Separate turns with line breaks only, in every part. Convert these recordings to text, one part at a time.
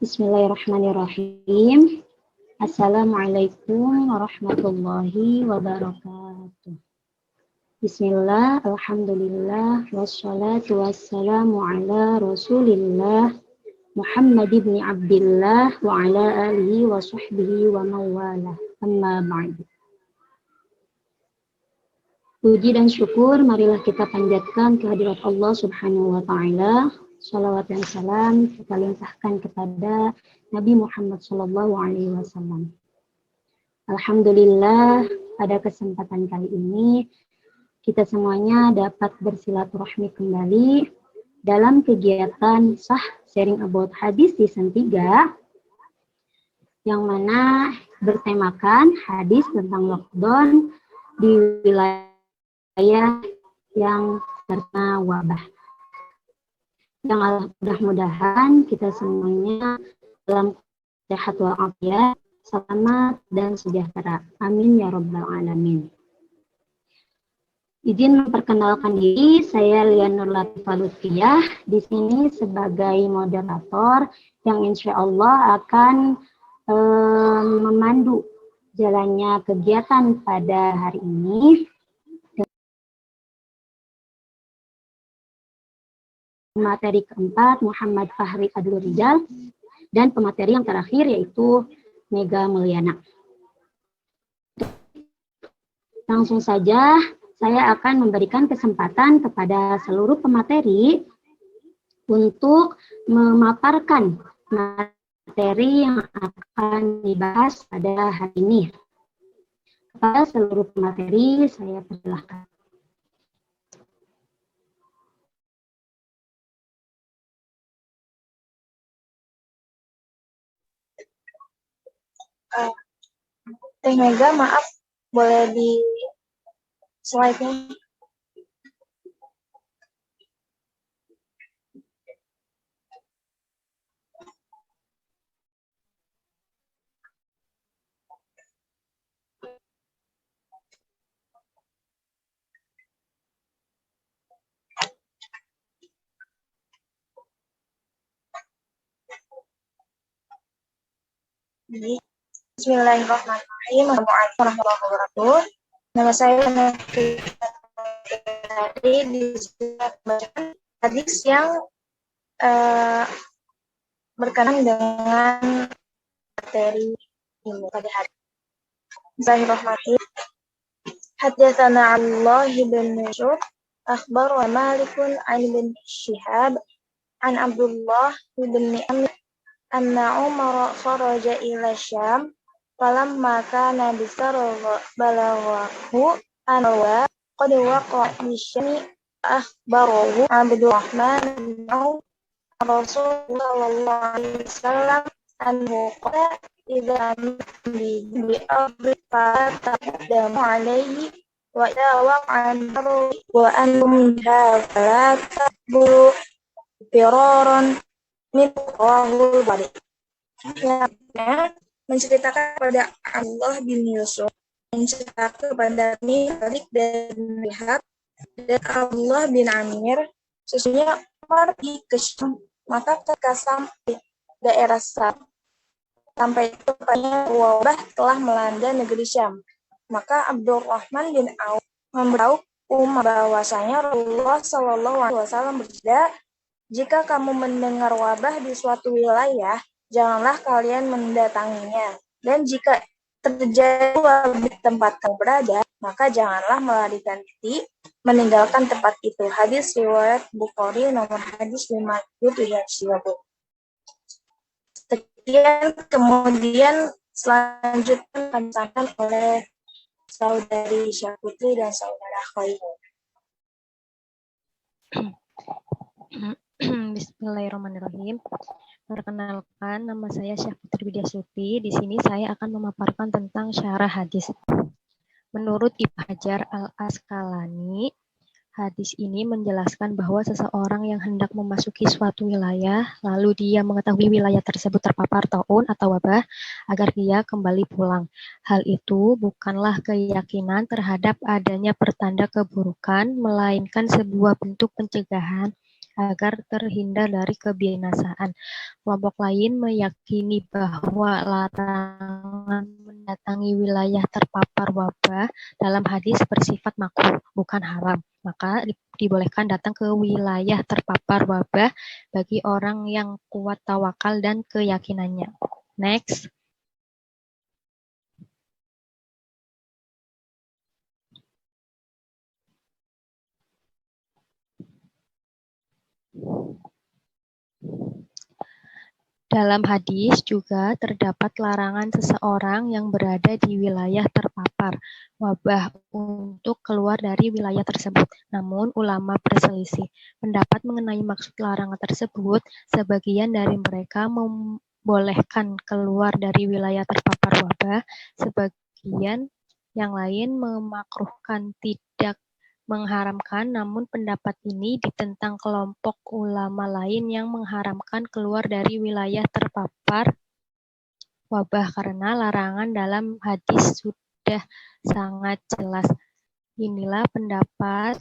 Bismillahirrahmanirrahim. Assalamualaikum warahmatullahi wabarakatuh. Bismillah, alhamdulillah, wassalatu wassalamu ala rasulillah Muhammad ibn Abdillah wa ala alihi wa sahbihi wa mawalah. Amma ba'du. Puji dan syukur marilah kita panjatkan kehadirat Allah Subhanahu wa taala. Shalawat dan salam kita limpahkan kepada Nabi Muhammad sallallahu alaihi wasallam. Alhamdulillah, pada kesempatan kali ini kita semuanya dapat bersilaturahmi kembali dalam kegiatan Sah Sharing About Hadis Season 3 yang mana bertemakan hadis tentang lockdown di wilayah yang terkena wabah. Yang mudah-mudahan kita semuanya dalam sehat walafiat, selamat dan sejahtera. Amin ya rabbal alamin. Izin memperkenalkan diri, saya Lianur Latifah Lutfiyah, di sini sebagai moderator yang insya Allah akan memandu jalannya kegiatan pada hari ini. Pemateri keempat Muhammad Fahri Adul Rijal dan pemateri yang terakhir yaitu Mega Mulyana. Langsung saja saya akan memberikan kesempatan kepada seluruh pemateri untuk memaparkan materi yang akan dibahas pada hari ini. Kepada seluruh pemateri saya persilahkan.
Teh Mega, maaf, boleh di slide-nya? Bismillahirrahmanirrahim. Assalamualaikum warahmatullahi wabarakatuh. Nama saya tadi dibacakan hadis yang berkenaan dengan materi ini pada hari. Bismillahirrahmanirrahim. Haddatsana Allah bin Yusuf, akhbar wa Malikun an bin Shihab, an Abdullah bin Amr, anna Umar kharaja ila Syam. Falamma kana bisaragha balaghahu anwa qad waqa'a bisyami akhbarahu Abdurrahman bin Auf Rasulullah sallallahu alaihi wasallam anhu qala idza bi ardi fataqaddamu alaihi wa idza waqa'an wa antum fala tabulu firaran min qawul bari. Menceritakan kepada Allah bin Yusuf, menceritakan kepada Malik dan Lihat dan Allah bin Amir, sesungguhnya Umar pergi ke Syam, maka ketika sampai daerah Syam, sampai itu wabah telah melanda negeri Syam. Maka Abdurrahman bin Auf memberitahu Umar bahwasanya Rasulullah Shallallahu Alaihi Wasallam bersabda, jika kamu mendengar wabah di suatu wilayah, janganlah kalian mendatanginya. Dan jika terjadi wabah di tempat kamu berada, maka janganlah melarikan diri meninggalkan tempat itu. Hadis riwayat Bukhari nomor hadis 5730. Sekian, kemudian selanjutnya akan disampaikan oleh saudari Syafutri dan saudara Khairul.
Bismillahirrahmanirrahim. Perkenalkan, nama saya Syafutri Widyasuti. Di sini saya akan memaparkan tentang syarah hadis. Menurut Ibnu Hajar Al-Asqalani, hadis ini menjelaskan bahwa seseorang yang hendak memasuki suatu wilayah, lalu dia mengetahui wilayah tersebut terpapar taun atau wabah, agar dia kembali pulang. Hal itu bukanlah keyakinan terhadap adanya pertanda keburukan, melainkan sebuah bentuk pencegahan agar terhindar dari kebinasaan. Kelompok lain meyakini bahwa larangan mendatangi wilayah terpapar wabah dalam hadis bersifat makruh, bukan haram. Maka dibolehkan datang ke wilayah terpapar wabah bagi orang yang kuat tawakal dan keyakinannya. Next. Dalam hadis juga terdapat larangan seseorang yang berada di wilayah terpapar wabah untuk keluar dari wilayah tersebut. Namun ulama berselisih pendapat mengenai maksud larangan tersebut. Sebagian dari mereka membolehkan keluar dari wilayah terpapar wabah, sebagian yang lain memakruhkan, tidak mengharamkan, namun pendapat ini ditentang kelompok ulama lain yang mengharamkan keluar dari wilayah terpapar wabah karena larangan dalam hadis sudah sangat jelas. Inilah pendapat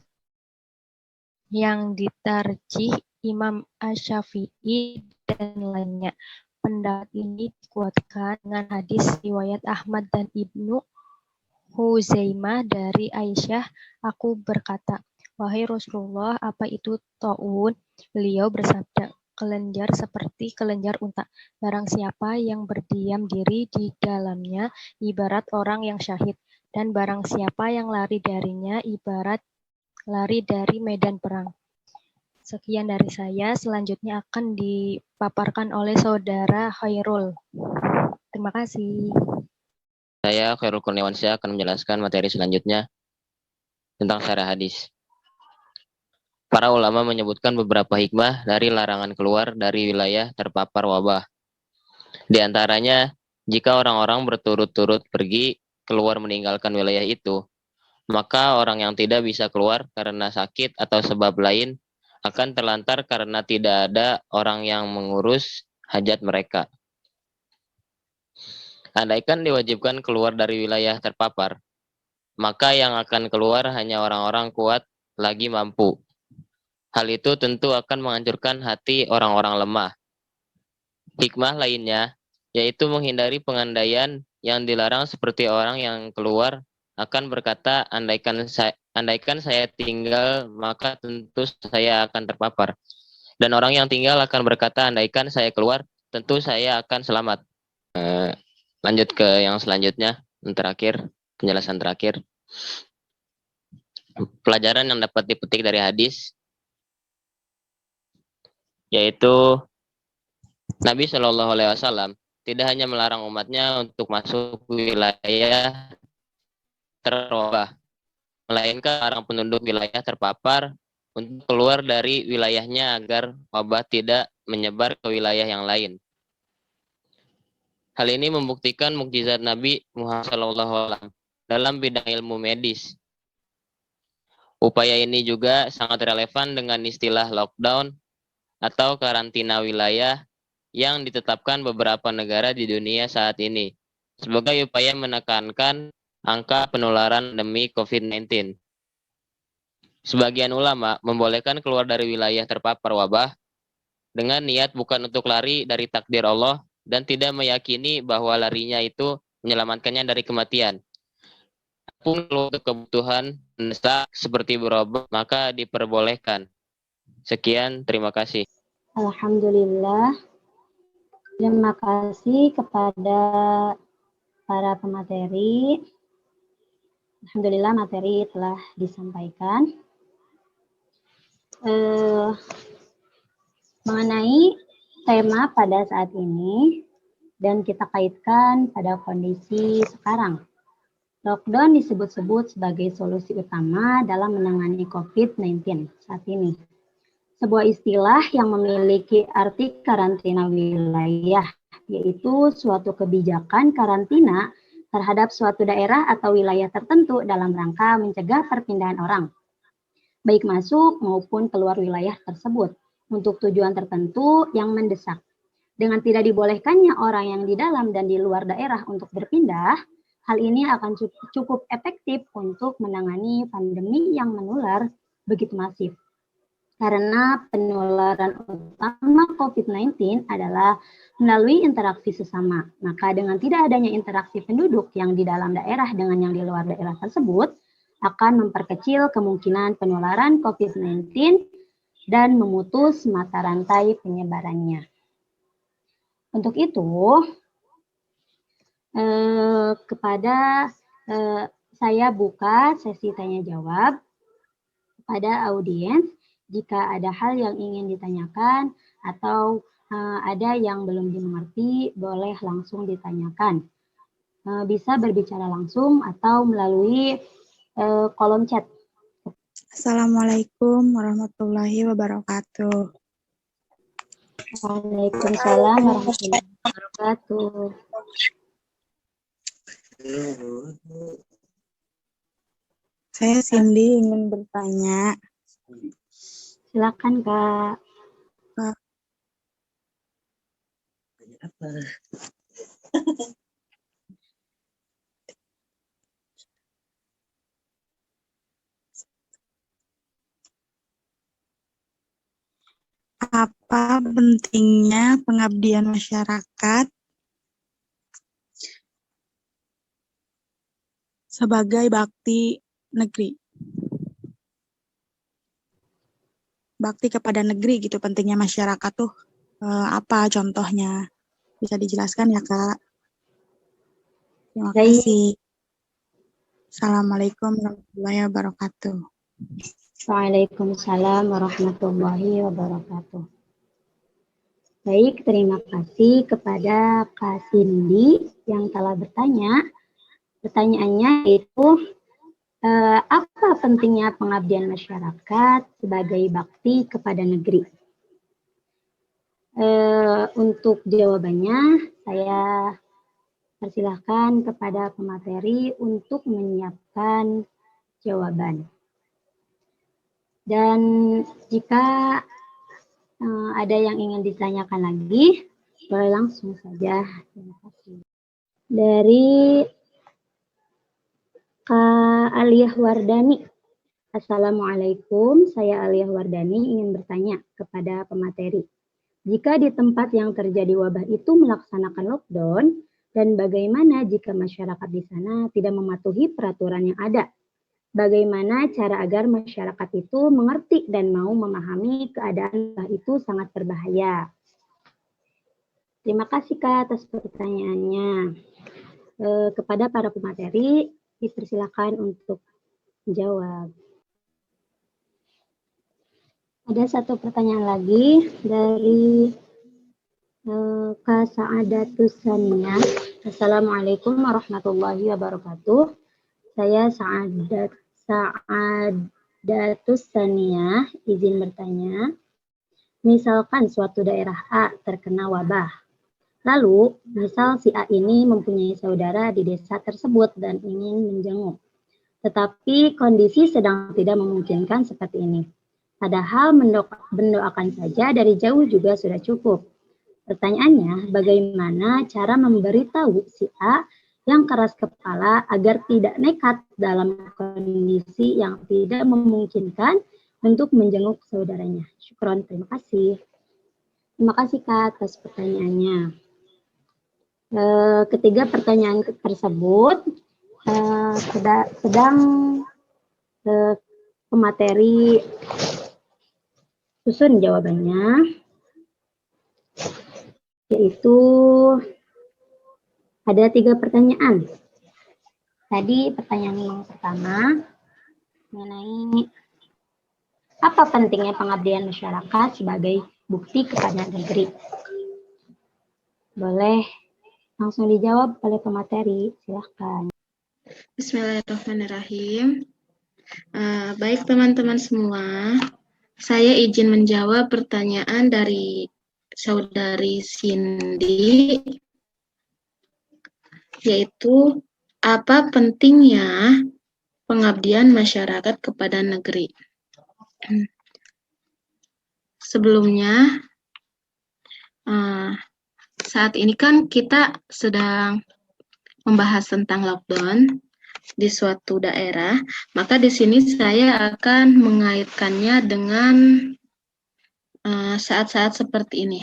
yang ditarjih Imam Asy-Syafi'i dan lainnya. Pendapat ini dikuatkan dengan hadis riwayat Ahmad dan Ibnu Huzaimah dari Aisyah, aku berkata, wahai Rasulullah, apa itu ta'un? Beliau bersabda, kelenjar seperti kelenjar unta. Barang siapa yang berdiam diri di dalamnya, ibarat orang yang syahid. Dan barang siapa yang lari darinya, ibarat lari dari medan perang. Sekian dari saya, selanjutnya akan dipaparkan oleh saudara Khairul. Terima kasih.
Saya, Khairul Kurniawansyah, akan menjelaskan materi selanjutnya tentang syarah hadis. Para ulama menyebutkan beberapa hikmah dari larangan keluar dari wilayah terpapar wabah. Di antaranya, jika orang-orang berturut-turut pergi keluar meninggalkan wilayah itu, maka orang yang tidak bisa keluar karena sakit atau sebab lain akan terlantar karena tidak ada orang yang mengurus hajat mereka. Andaikan diwajibkan keluar dari wilayah terpapar, maka yang akan keluar hanya orang-orang kuat lagi mampu. Hal itu tentu akan menghancurkan hati orang-orang lemah. Hikmah lainnya, yaitu menghindari pengandaian yang dilarang seperti orang yang keluar akan berkata, andaikan saya tinggal, maka tentu saya akan terpapar. Dan orang yang tinggal akan berkata, andaikan saya keluar, tentu saya akan selamat. Lanjut ke yang selanjutnya, yang terakhir, penjelasan terakhir. Pelajaran yang dapat dipetik dari hadis, yaitu Nabi Shallallahu Alaihi Wasallam tidak hanya melarang umatnya untuk masuk wilayah terwabah, melainkan melarang penduduk wilayah terpapar untuk keluar dari wilayahnya agar wabah tidak menyebar ke wilayah yang lain. Hal ini membuktikan mukjizat Nabi Muhammad SAW dalam bidang ilmu medis. Upaya ini juga sangat relevan dengan istilah lockdown atau karantina wilayah yang ditetapkan beberapa negara di dunia saat ini sebagai upaya menekankan angka penularan pandemi COVID-19. Sebagian ulama membolehkan keluar dari wilayah terpapar wabah dengan niat bukan untuk lari dari takdir Allah dan tidak meyakini bahwa larinya itu menyelamatkannya dari kematian. Pun untuk kebutuhan mendesak seperti berobat, maka diperbolehkan. Sekian, terima kasih.
Alhamdulillah. Terima kasih kepada para pemateri. Alhamdulillah materi telah disampaikan. Mengenai tema pada saat ini dan kita kaitkan pada kondisi sekarang. Lockdown disebut-sebut sebagai solusi utama dalam menangani COVID-19 saat ini. Sebuah istilah yang memiliki arti karantina wilayah, yaitu suatu kebijakan karantina terhadap suatu daerah atau wilayah tertentu dalam rangka mencegah perpindahan orang, baik masuk maupun keluar wilayah tersebut, untuk tujuan tertentu yang mendesak. Dengan tidak dibolehkannya orang yang di dalam dan di luar daerah untuk berpindah, hal ini akan cukup efektif untuk menangani pandemi yang menular begitu masif. Karena penularan utama COVID-19 adalah melalui interaksi sesama. Maka dengan tidak adanya interaksi penduduk yang di dalam daerah dengan yang di luar daerah tersebut, akan memperkecil kemungkinan penularan COVID-19 dan memutus mata rantai penyebarannya. Untuk itu, saya buka sesi tanya jawab kepada audiens. Jika ada hal yang ingin ditanyakan atau ada yang belum dimengerti, boleh langsung ditanyakan. Bisa berbicara langsung atau melalui kolom chat.
Assalamualaikum warahmatullahi wabarakatuh.
Waalaikumsalam warahmatullahi wabarakatuh.
Saya Cindy ingin bertanya.
Silakan, Kak.
Apa pentingnya pengabdian masyarakat sebagai bakti negeri? Bakti kepada negeri gitu, pentingnya masyarakat tuh apa contohnya? Bisa dijelaskan ya, Kak? Terima kasih. Assalamualaikum warahmatullahi wabarakatuh.
Waalaikumsalam warahmatullahi wabarakatuh. Baik, terima kasih kepada Kak Cindy yang telah bertanya. Pertanyaannya itu, apa pentingnya pengabdian masyarakat sebagai bakti kepada negeri? Untuk jawabannya, saya persilahkan kepada pemateri untuk menyiapkan jawaban. Dan jika ada yang ingin ditanyakan lagi, boleh langsung saja. Terima kasih. Dari Kak Aliyah Wardani. Assalamualaikum, saya Aliyah Wardani ingin bertanya kepada pemateri. Jika di tempat yang terjadi wabah itu melaksanakan lockdown, dan bagaimana jika masyarakat di sana tidak mematuhi peraturan yang ada? Bagaimana cara agar masyarakat itu mengerti dan mau memahami keadaan itu sangat berbahaya? Terima kasih, Kak, atas pertanyaannya. Kepada para pemateri, dipersilakan untuk menjawab. Ada satu pertanyaan lagi dari Kak Sa'adatus Saniyah. Assalamualaikum warahmatullahi wabarakatuh. Saya Sa'adatus Saniyah izin bertanya. Misalkan suatu daerah A terkena wabah. Lalu, misal si A ini mempunyai saudara di desa tersebut dan ingin menjenguk. Tetapi kondisi sedang tidak memungkinkan seperti ini. Padahal mendoakan saja dari jauh juga sudah cukup. Pertanyaannya, bagaimana cara memberitahu si A yang keras kepala agar tidak nekat dalam kondisi yang tidak memungkinkan untuk menjenguk saudaranya? Syukron, terima kasih. Terima kasih, Kak, atas pertanyaannya. Ketiga pertanyaan tersebut sedang pemateri susun jawabannya, yaitu ada 3 pertanyaan. Tadi pertanyaan yang pertama mengenai apa pentingnya pengabdian masyarakat sebagai bukti kepada negeri. Boleh langsung dijawab oleh pemateri, silahkan.
Bismillahirrahmanirrahim. Baik teman-teman semua, saya izin menjawab pertanyaan dari saudari Cindy, yaitu apa pentingnya pengabdian masyarakat kepada negeri. Sebelumnya, saat ini kan kita sedang membahas tentang lockdown di suatu daerah, maka di sini saya akan mengaitkannya dengan saat-saat seperti ini.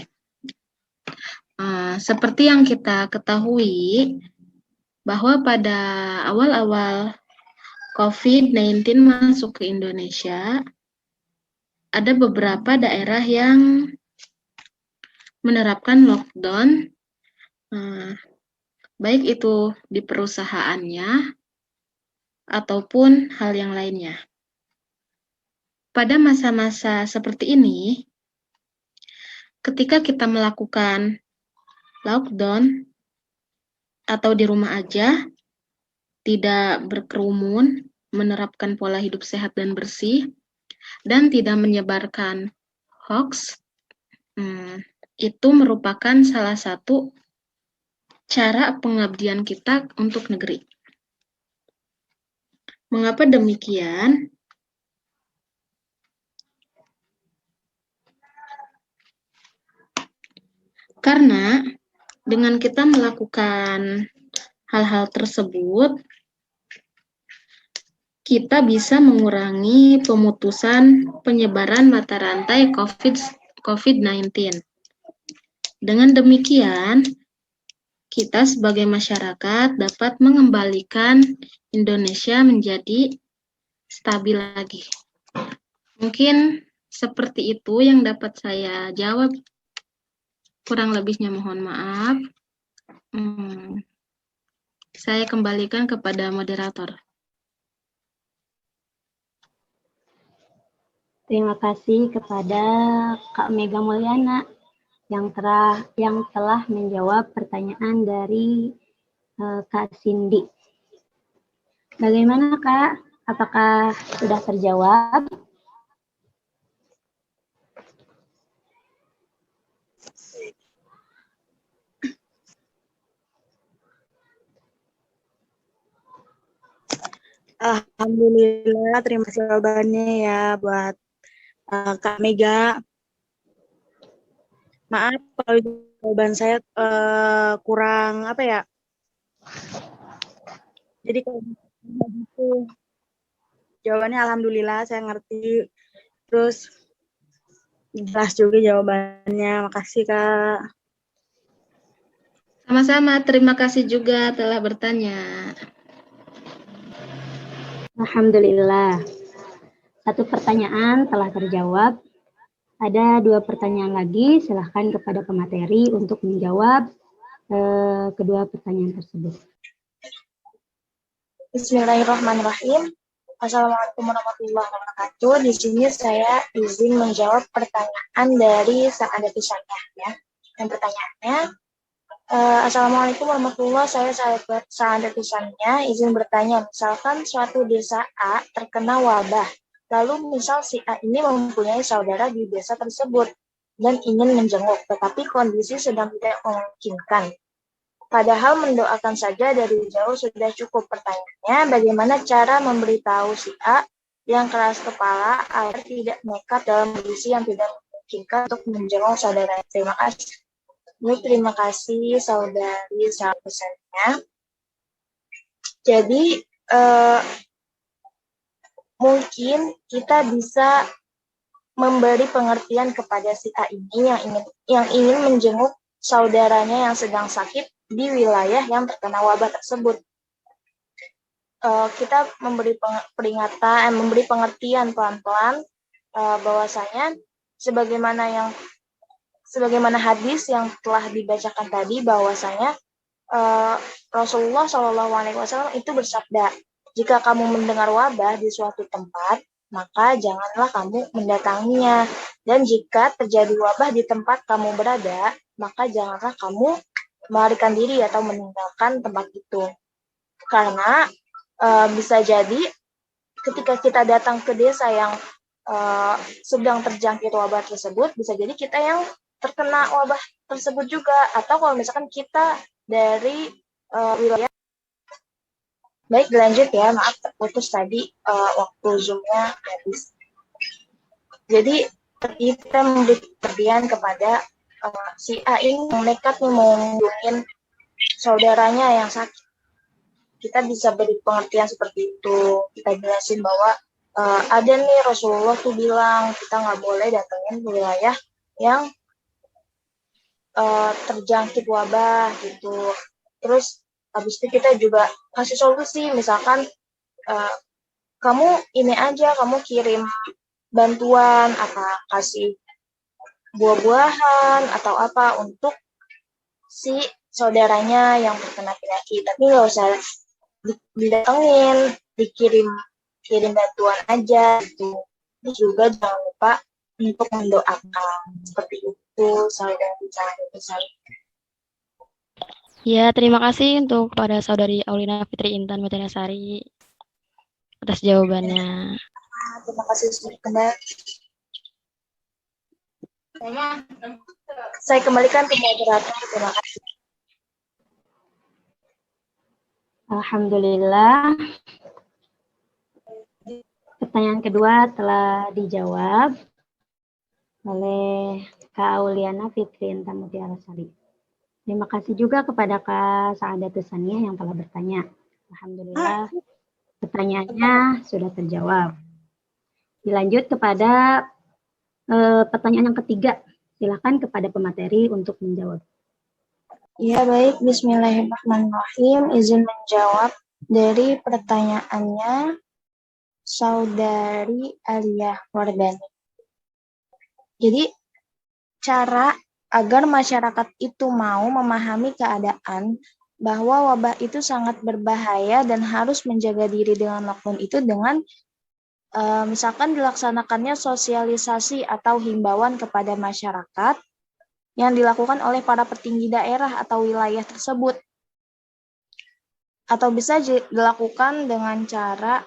Seperti yang kita ketahui, bahwa pada awal-awal COVID-19 masuk ke Indonesia, ada beberapa daerah yang menerapkan lockdown, baik itu di perusahaannya ataupun hal yang lainnya. Pada masa-masa seperti ini, ketika kita melakukan lockdown atau di rumah aja, tidak berkerumun, menerapkan pola hidup sehat dan bersih, dan tidak menyebarkan hoax, itu merupakan salah satu cara pengabdian kita untuk negeri. Mengapa demikian? Karena dengan kita melakukan hal-hal tersebut, kita bisa mengurangi pemutusan penyebaran mata rantai COVID-19. Dengan demikian, kita sebagai masyarakat dapat mengembalikan Indonesia menjadi stabil lagi. Mungkin seperti itu yang dapat saya jawab. Kurang lebihnya mohon maaf. Saya kembalikan kepada moderator.
Terima kasih kepada Kak Mega Mulyana yang telah menjawab pertanyaan dari Kak Cindy. Bagaimana Kak? Apakah sudah terjawab?
Alhamdulillah, terima kasih jawabannya ya buat Kak Mega. Maaf kalau jawaban saya kurang apa ya. Jadi kalau gitu jawabannya alhamdulillah saya ngerti. Terus jelas juga jawabannya. Makasih Kak.
Sama-sama, terima kasih juga telah bertanya.
Alhamdulillah. Satu pertanyaan telah terjawab. Ada 2 pertanyaan lagi. Silahkan kepada pemateri untuk menjawab kedua pertanyaan tersebut.
Bismillahirrahmanirrahim. Assalamualaikum warahmatullahi wabarakatuh. Di sini saya izin menjawab pertanyaan dari Sa'adati Syariah ya. Yang pertanyaannya, Assalamualaikum warahmatullahi wabarakatuh. Saya Sa'adati Syariah izin bertanya, misalkan suatu desa A terkena wabah, lalu misal si A ini mempunyai saudara di desa tersebut dan ingin menjenguk, tetapi kondisi sedang tidak memungkinkan. Padahal mendoakan saja dari jauh sudah cukup. Pertanyaannya, bagaimana cara memberitahu si A yang keras kepala agar tidak nekat dalam kondisi yang tidak memungkinkan untuk menjenguk saudara? Terima kasih. Terima kasih saudari pesannya. Jadi mungkin kita bisa memberi pengertian kepada si A ini yang ingin menjenguk saudaranya yang sedang sakit di wilayah yang terkena wabah tersebut. Kita memberi peringatan, memberi pengertian pelan-pelan bahwasanya sebagaimana hadis yang telah dibacakan tadi, bahwasanya Rasulullah SAW itu bersabda, jika kamu mendengar wabah di suatu tempat, maka janganlah kamu mendatanginya. Dan jika terjadi wabah di tempat kamu berada, maka janganlah kamu melarikan diri atau meninggalkan tempat itu. Karena bisa jadi ketika kita datang ke desa yang sedang terjangkit wabah tersebut, bisa jadi kita yang terkena wabah tersebut juga. Atau kalau misalkan kita dari wilayah. Baik, lanjut ya. Maaf terputus tadi waktu Zoom-nya habis. Jadi kita memberi perhatian kepada si A ini yang nekat mengunjungin saudaranya yang sakit. Kita bisa beri pengertian seperti itu. Kita jelasin bahwa ada nih Rasulullah tuh bilang kita nggak boleh datengin wilayah yang terjangkit wabah gitu. Terus habis itu kita juga kasih solusi, misalkan kamu ini aja, kamu kirim bantuan, apa kasih buah-buahan atau apa untuk si saudaranya yang terkena penyakit, tapi nggak usah didatengin, kirim bantuan aja gitu. Terus juga jangan lupa untuk mendoakan, seperti itu saudara saya.
Ya, terima kasih untuk kepada Saudari Aulina Fitri Intan Mutiarasari atas jawabannya.
Terima kasih sudah kembali. Saya kembalikan ke moderator. Terima kasih.
Alhamdulillah. Pertanyaan kedua telah dijawab oleh Kak Auliana Fitri Intan Mutiarasari. Terima kasih juga kepada Kak Sa'adatus Saniyah yang telah bertanya. Alhamdulillah, pertanyaannya sudah terjawab. Dilanjut kepada pertanyaan yang ketiga. Silakan kepada pemateri untuk menjawab.
Ya baik, bismillahirrahmanirrahim. Izin menjawab dari pertanyaannya Saudari Aliyah Wardani. Jadi, cara agar masyarakat itu mau memahami keadaan bahwa wabah itu sangat berbahaya dan harus menjaga diri dengan lockdown itu dengan misalkan dilaksanakannya sosialisasi atau himbauan kepada masyarakat yang dilakukan oleh para petinggi daerah atau wilayah tersebut. Atau bisa dilakukan dengan cara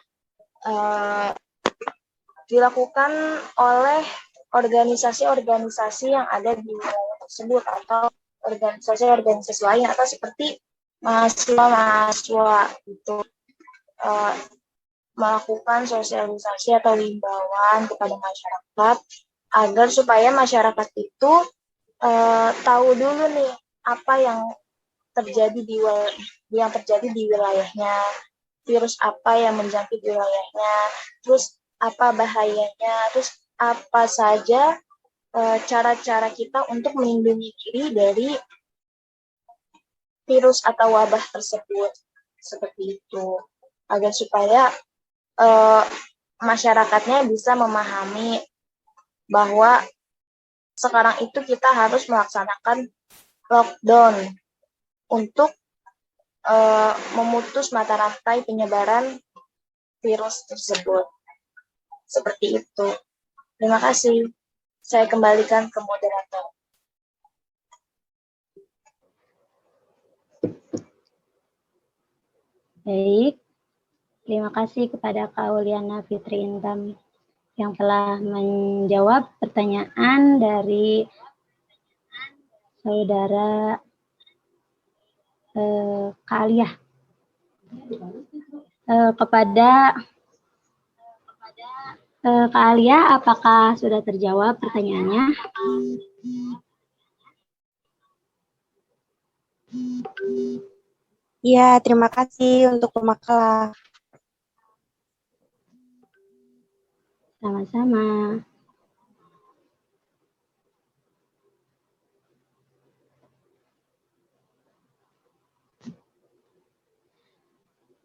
dilakukan oleh organisasi-organisasi yang ada di wilayah tersebut atau organisasi-organisasi lain atau seperti mahasiswa-mahasiswa itu melakukan sosialisasi atau himbauan kepada masyarakat agar supaya masyarakat itu tahu dulu nih apa yang terjadi di wilayahnya, virus apa yang menjangkit wilayahnya, terus apa bahayanya, terus apa saja cara-cara kita untuk melindungi diri dari virus atau wabah tersebut, seperti itu, agar supaya masyarakatnya bisa memahami bahwa sekarang itu kita harus melaksanakan lockdown untuk memutus mata rantai penyebaran virus tersebut. Seperti itu. Terima kasih. Saya kembalikan ke moderator.
Baik. Terima kasih kepada Kak Auliana Fitri Intan yang telah menjawab pertanyaan dari saudara Kak Aliyah. Kepada Kak Aliyah, apakah sudah terjawab pertanyaannya?
Ya, terima kasih untuk pemakalah.
Sama-sama.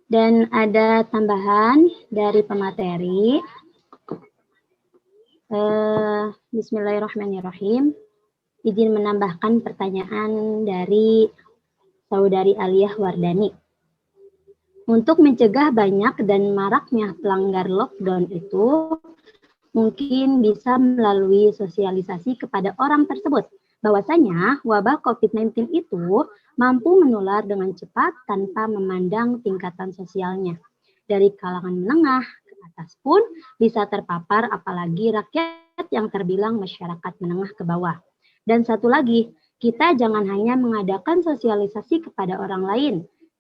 Dan ada tambahan dari pemateri. Bismillahirrahmanirrahim. Izin menambahkan pertanyaan dari Saudari Aliyah Wardani. Untuk mencegah banyak dan maraknya pelanggar lockdown itu, mungkin bisa melalui sosialisasi kepada orang tersebut bahwasanya wabah COVID-19 itu mampu menular dengan cepat tanpa memandang tingkatan sosialnya. Dari kalangan menengah ke atas pun bisa terpapar, apalagi rakyat yang terbilang masyarakat menengah ke bawah. Dan satu lagi, kita jangan hanya mengadakan sosialisasi kepada orang lain,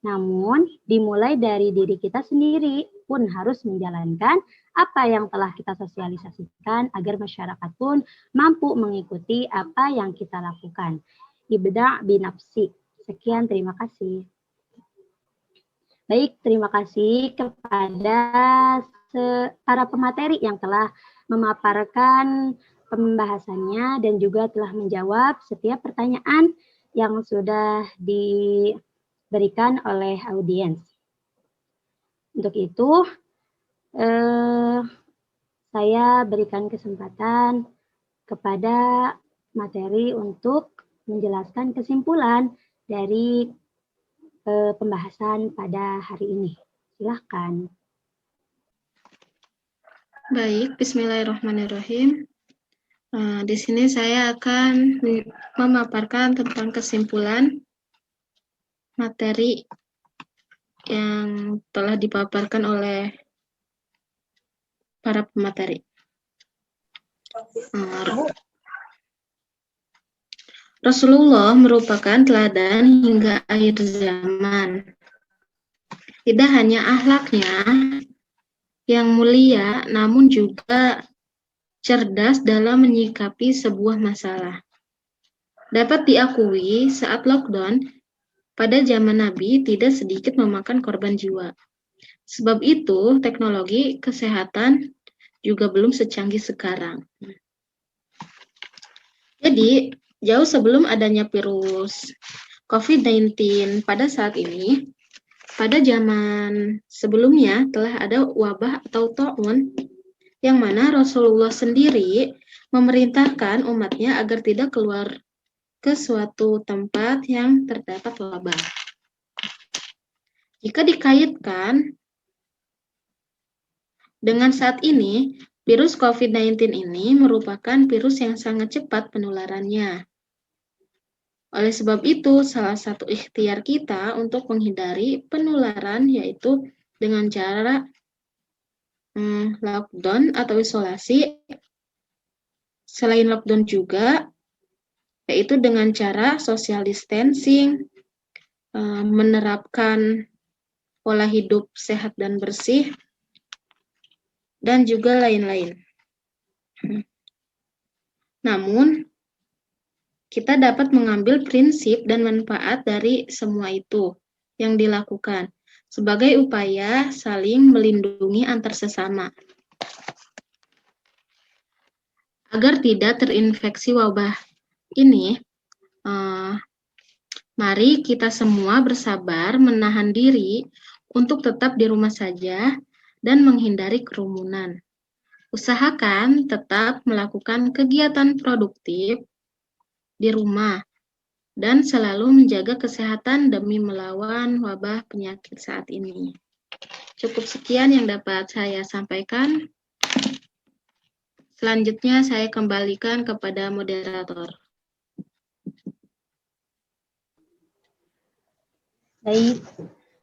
namun dimulai dari diri kita sendiri pun harus menjalankan apa yang telah kita sosialisasikan agar masyarakat pun mampu mengikuti apa yang kita lakukan. Ibda' binafsi. Sekian, terima kasih. Baik, terima kasih kepada para pemateri yang telah memaparkan pembahasannya dan juga telah menjawab setiap pertanyaan yang sudah diberikan oleh audiens. Untuk itu, saya berikan kesempatan kepada materi untuk menjelaskan kesimpulan dari pembahasan pada hari ini. Silahkan.
Baik, bismillahirrahmanirrahim. Di sini saya akan memaparkan tentang kesimpulan materi yang telah dipaparkan oleh para pemateri. Rasulullah merupakan teladan hingga akhir zaman. Tidak hanya akhlaknya yang mulia, namun juga cerdas dalam menyikapi sebuah masalah. Dapat diakui saat lockdown pada zaman Nabi tidak sedikit memakan korban jiwa. Sebab itu teknologi kesehatan juga belum secanggih sekarang. Jadi jauh sebelum adanya virus COVID-19 pada saat ini, pada zaman sebelumnya telah ada wabah atau ta'un yang mana Rasulullah sendiri memerintahkan umatnya agar tidak keluar ke suatu tempat yang terdapat wabah. Jika dikaitkan dengan saat ini, virus COVID-19 ini merupakan virus yang sangat cepat penularannya. Oleh sebab itu, salah satu ikhtiar kita untuk menghindari penularan yaitu dengan cara lockdown atau isolasi. Selain lockdown juga, yaitu dengan cara social distancing, menerapkan pola hidup sehat dan bersih, dan juga lain-lain. Namun, kita dapat mengambil prinsip dan manfaat dari semua itu yang dilakukan sebagai upaya saling melindungi antar sesama agar tidak terinfeksi wabah ini. Mari kita semua bersabar menahan diri untuk tetap di rumah saja dan menghindari kerumunan. Usahakan tetap melakukan kegiatan produktif di rumah dan selalu menjaga kesehatan demi melawan wabah penyakit saat ini. Cukup sekian yang dapat saya sampaikan. Selanjutnya saya kembalikan kepada moderator.
Baik,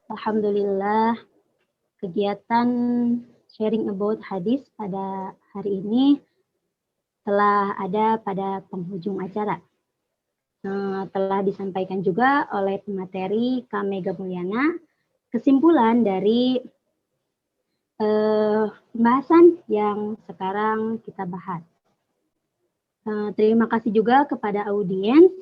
alhamdulillah kegiatan sharing about hadis pada hari ini telah ada pada penghujung acara. Telah disampaikan juga oleh pemateri Kak Mega Mulyana kesimpulan dari pembahasan yang sekarang kita bahas. Terima kasih juga kepada audiens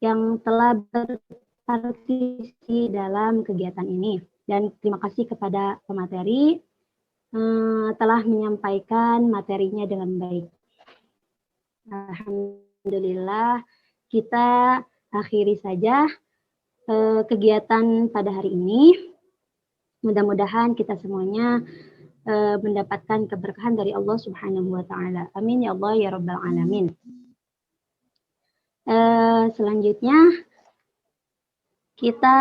yang telah berpartisipasi dalam kegiatan ini. Dan terima kasih kepada pemateri telah menyampaikan materinya dengan baik. Alhamdulillah, kita akhiri saja kegiatan pada hari ini. Mudah-mudahan kita semuanya mendapatkan keberkahan dari Allah Subhanahu wa taala. Amin ya Allah ya rabbal alamin. Selanjutnya kita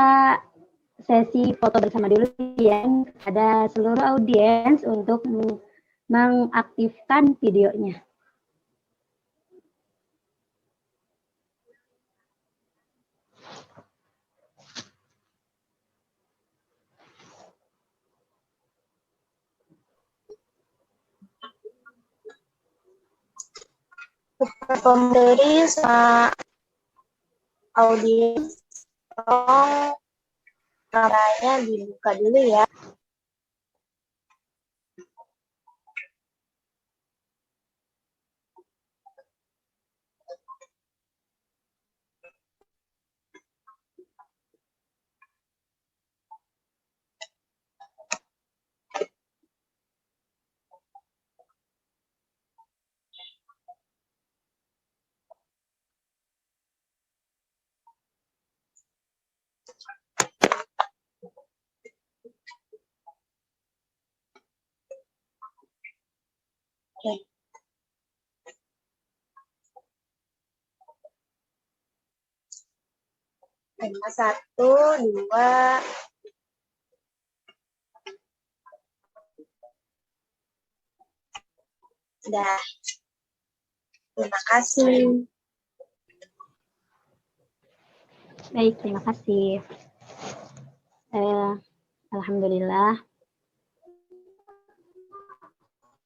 sesi foto bersama dulu ya kepada seluruh audiens untuk mengaktifkan videonya.
Pemberi sama audiens, tolong kameranya dibuka dulu ya. Oke. Tema 1, 2, dah. Terima kasih.
Baik, terima kasih. Alhamdulillah.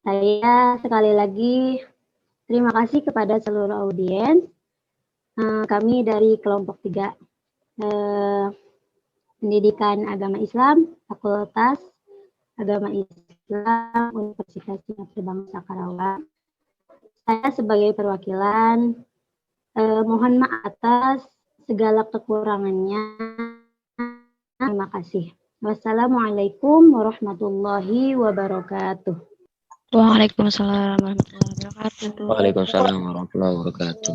Saya sekali lagi terima kasih kepada seluruh audiens. Kami dari kelompok 3 Pendidikan Agama Islam, Fakultas Agama Islam, Universitas Singapura Bangsa Karawang. Saya sebagai perwakilan mohon maaf atas segala kekurangannya. Terima kasih. Wassalamualaikum warahmatullahi wabarakatuh.
Waalaikumsalam warahmatullahi wabarakatuh.
Waalaikumsalam warahmatullahi wabarakatuh.